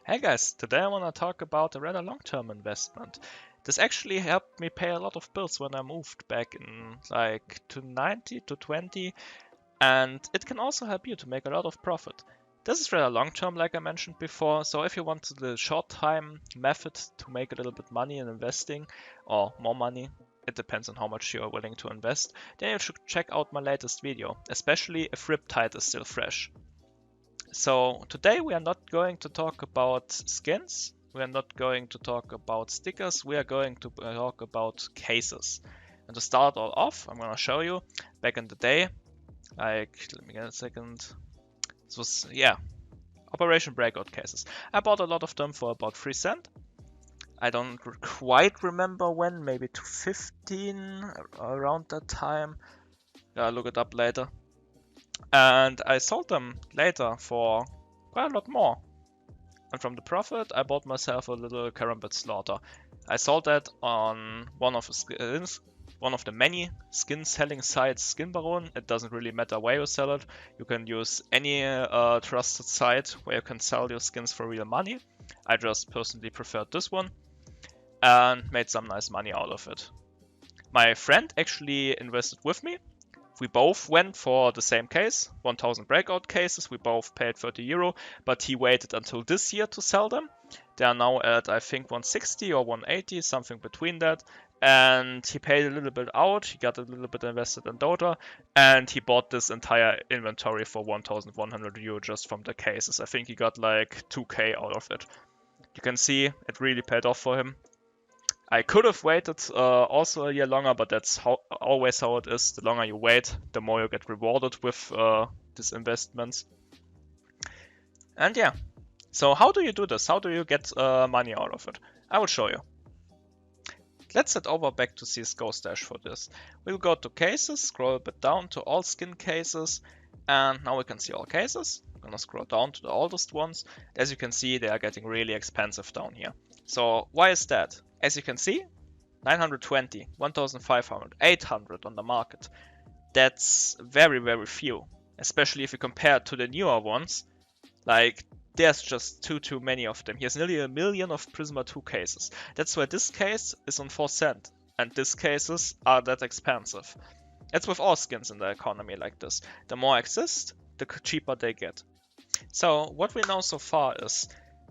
Hey guys, today I want to talk about a rather long-term investment. This actually helped me pay a lot of bills when I moved back in like to 90 to 20, and it can also help you to make a lot of profit. This is rather long-term like I mentioned before, so if you want the short-time method to make a little bit money in investing or more money, it depends on how much you are willing to invest, then you should check out my latest video, especially if Riptide is still fresh. So today we are not going to talk about skins, we are not going to talk about stickers, we are going to talk about cases. And to start all off, I'm going to show you back in the day, like, let me get a second. This was, yeah, Operation Breakout cases. I bought a lot of them for about 3 cents. I don't quite remember when, maybe 2015, around that time. I'll look it up later. And I sold them later for quite a lot more. And from the profit, I bought myself a little Karambit Slaughter. I sold that on one of the many skin selling sites, Skin Baron. It doesn't really matter where you sell it. You can use any trusted site where you can sell your skins for real money. I just personally preferred this one and made some nice money out of it. My friend actually invested with me. We both went for the same case, 1000 breakout cases. We both paid 30 euro, but he waited until this year to sell them. They are now at, I think, 160 or 180, something between that. And he paid a little bit out. He got a little bit invested in Dota, and he bought this entire inventory for 1100 euro just from the cases. I think he got like 2k out of it. You can see it really paid off for him. I could have waited also a year longer, but that's always how it is. The longer you wait, the more you get rewarded with these investments. And yeah, so how do you do this? How do you get money out of it? I will show you. Let's head over back to CSGO Stash for this. We'll go to cases, scroll a bit down to all skin cases, and now we can see all cases. I'm gonna scroll down to the oldest ones. As you can see, they are getting really expensive down here. So why is that? As you can see, 920, 1500, 800 on the market. That's very, very few, especially if you compare it to the newer ones. Like, there's just too many of them. Here's nearly 1 million of Prisma 2 cases. That's why this case is on 4 cents, and these cases are that expensive. It's with all skins in the economy like this. The more exist, the cheaper they get. So what we know so far is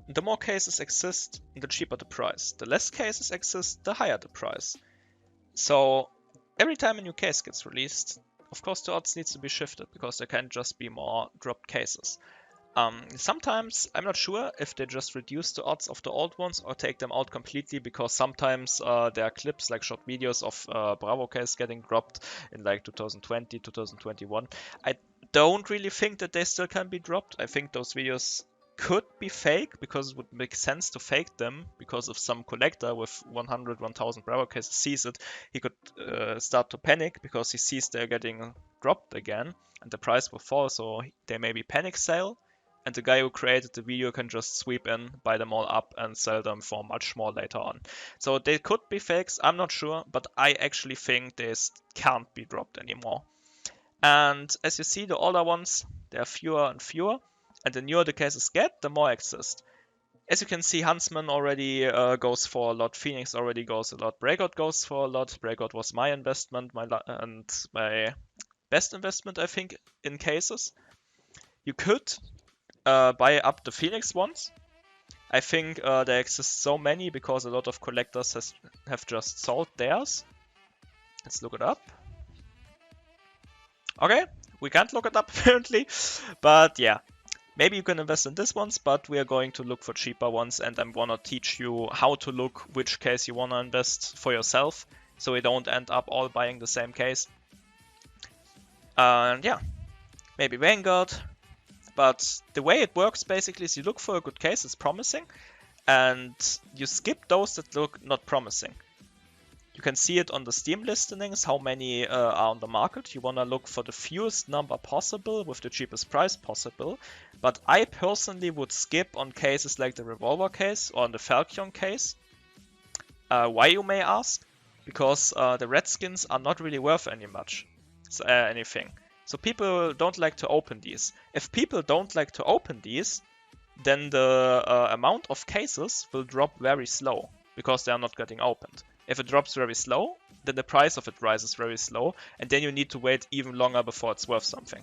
the more cases exist, the cheaper the price. The less cases exist, the higher the price. So every time a new case gets released, of course the odds needs to be shifted because there can just be more dropped cases. Sometimes I'm not sure if they just reduce the odds of the old ones or take them out completely, because sometimes there are clips like short videos of Bravo case getting dropped in like 2020, 2021. I don't really think that they still can be dropped. I think those videos could be fake, because it would make sense to fake them, because if some collector with 100, 1000 Bravo cases sees it, he could start to panic because he sees they're getting dropped again and the price will fall, so there may be panic sale, and the guy who created the video can just sweep in, buy them all up and sell them for much more later on. So they could be fakes, I'm not sure, but I actually think they can't be dropped anymore. And as you see, the older ones, they are fewer and fewer. And the newer the cases get, the more exist. As you can see, Huntsman already goes for a lot, Phoenix already goes a lot, Breakout goes for a lot. Breakout was my investment, and my best investment, I think, in cases. You could buy up the Phoenix ones. I think there exist so many because a lot of collectors have just sold theirs. Let's look it up. Okay, we can't look it up apparently, but yeah. Maybe you can invest in these ones, but we are going to look for cheaper ones, and I'm gonna teach you how to look which case you wanna invest for yourself, so we don't end up all buying the same case. And yeah, maybe Vanguard, but the way it works basically is you look for a good case, it's promising, and you skip those that look not promising. You can see it on the Steam listings, how many are on the market. You want to look for the fewest number possible with the cheapest price possible. But I personally would skip on cases like the Revolver case or on the Falcon case. Why, you may ask? Because the red skins are not really worth anything. So people don't like to open these. If people don't like to open these, then the amount of cases will drop very slow because they are not getting opened. If it drops very slow, then the price of it rises very slow, and then you need to wait even longer before it's worth something.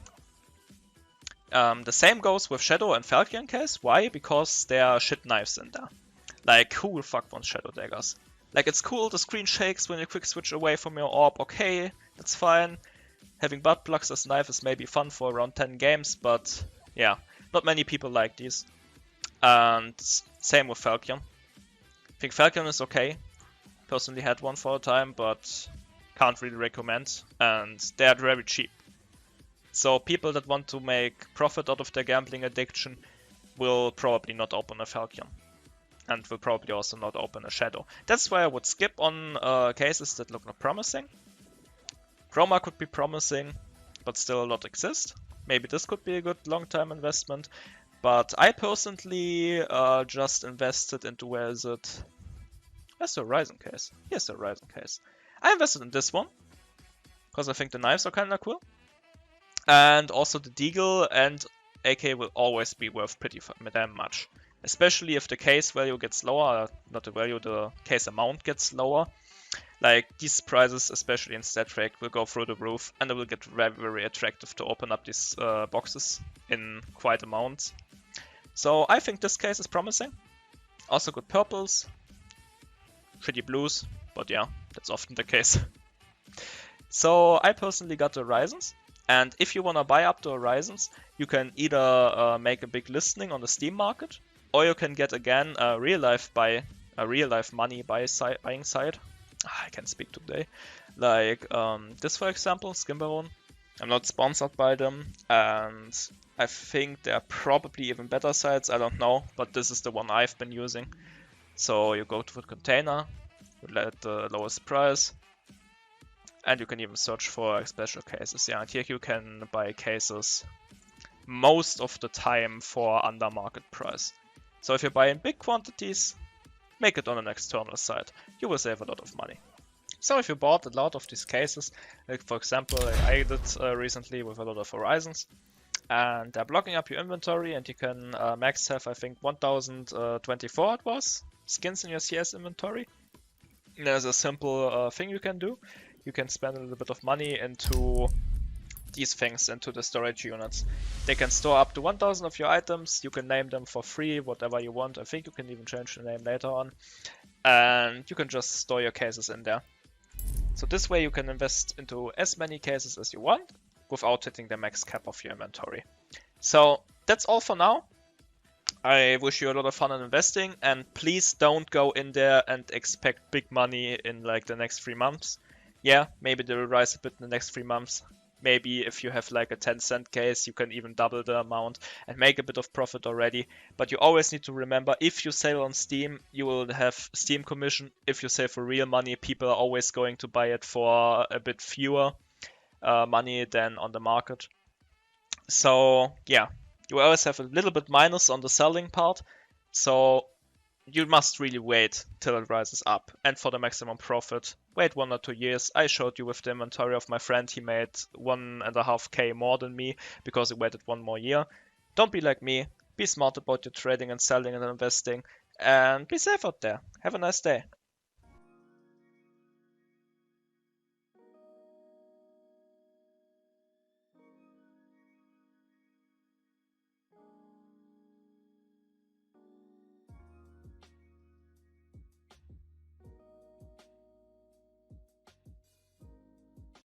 The same goes with Shadow and Falcon case. Why? Because there are shit knives in there. Like, who the fuck wants Shadow daggers? Like, it's cool, the screen shakes when you quick switch away from your orb, okay, that's fine. Having butt plugs as knife is maybe fun for around 10 games, but yeah, not many people like these. And same with Falcon. I think Falcon is okay. Personally had one for a time, but can't really recommend. And they're very cheap. So people that want to make profit out of their gambling addiction will probably not open a Falcon. And will probably also not open a Shadow. That's why I would skip on cases that look not promising. Chroma could be promising, but still a lot exist. Maybe this could be a good long-term investment. But I personally just invested into, where is it? Where's the Horizon case? Here's the Horizon case. I invested in this one, because I think the knives are kinda cool. And also the Deagle and AK will always be worth pretty damn much. Especially if the case value gets lower, not the value, the case amount gets lower. Like, these prices, especially in StatTrak, will go through the roof, and it will get very, very attractive to open up these boxes in quite amounts. So I think this case is promising. Also good purples, shitty blues, but yeah, that's often the case. So I personally got the Horizons. And if you want to buy up the Horizons, you can either make a big listing on the Steam market, or you can get again a real life money buying site. I can't speak today. Like this, for example, Skimbaron. I'm not sponsored by them, and I think there are probably even better sites. I don't know, but this is the one I've been using. So you go to the container, you let the lowest price. And you can even search for special cases. Yeah, and here you can buy cases most of the time for under market price. So if you buy in big quantities, make it on an external site. You will save a lot of money. So if you bought a lot of these cases, like for example, I did recently with a lot of Horizons, and they're blocking up your inventory, and you can max have, I think, 1024 it was, skins in your CS inventory. And there's a simple thing you can do. You can spend a little bit of money into these things, into the storage units. They can store up to 1000 of your items. You can name them for free, whatever you want. I think you can even change the name later on. And you can just store your cases in there. So this way you can invest into as many cases as you want without hitting the max cap of your inventory. So that's all for now. I wish you a lot of fun in investing, and please don't go in there and expect big money in like the next 3 months. Yeah, maybe they will rise a bit in the next 3 months. Maybe if you have like a 10-cent case, you can even double the amount and make a bit of profit already. But you always need to remember, if you sell on Steam, you will have Steam commission. If you sell for real money, people are always going to buy it for a bit fewer money than on the market. So yeah, you always have a little bit minus on the selling part. So you must really wait till it rises up. And for the maximum profit, wait 1 or 2 years. I showed you with the inventory of my friend, he made 1.5k more than me because he waited 1 more year. Don't be like me. Be smart about your trading and selling and investing. And be safe out there. Have a nice day.